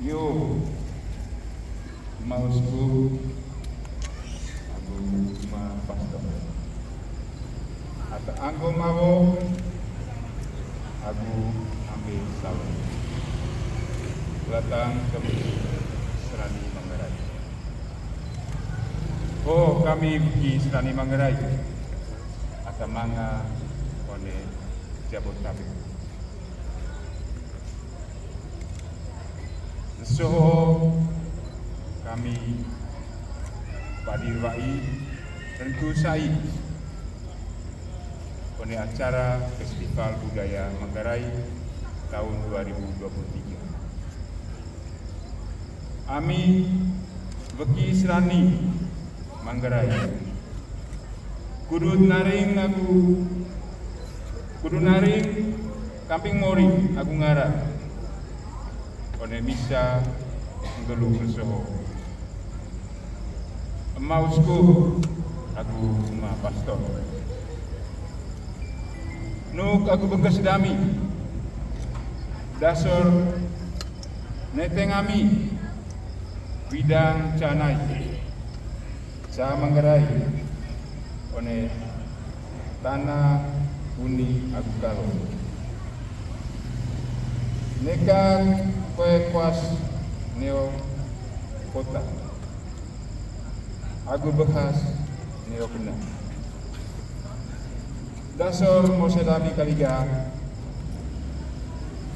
Yo mausku aku pastor. Atau anggo mau aku ambil salam. Datang ke Serani Manggarai. Oh kami pergi Serani Manggarai. Atau manga oleh Jabodetabek. So kami Padirwai dan Kusai oleh acara Festival Budaya Manggarai tahun 2023. Ami beki Serani Manggarai. Kudu naring Kamping Mori aku ngarah. Oleh bisa ngelu bersoho. Mausku aku pastor. Nuk aku bekas dami. Dasar netengami bidang canai. Sa Manggarai. One tanah uni aku kalau. Nekan kuas neo kota. Aku bahas neo kena. Dasar mosedami kaliga.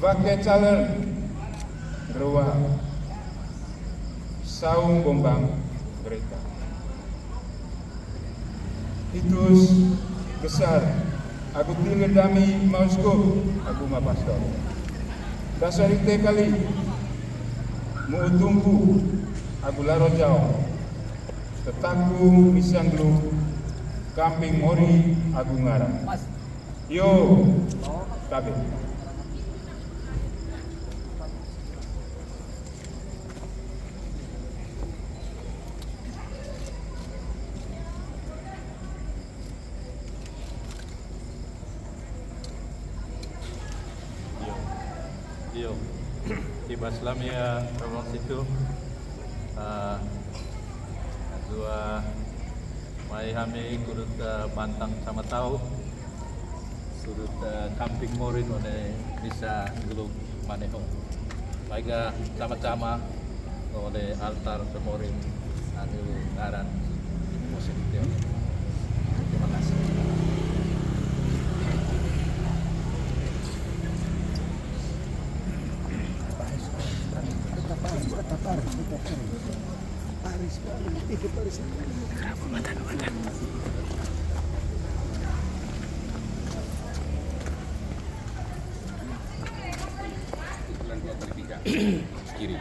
Pakai calon ruang saung bombang mereka. Itus besar. Aku tinggal dami mausku. Aku pastor. Dasar itu kali mau tumpu aku laro jauh tetaku misang dulu Kamping Mori aku ngarang yo tabe Yo, tiba Islamia Romang situ, dua mai kami kurut bantang sama tahu, surut Kamping Morin oleh bisa geluk maneho, baiklah sama-sama oleh altar Morin anu ngaran musik itu. Terima kasih. Kiri.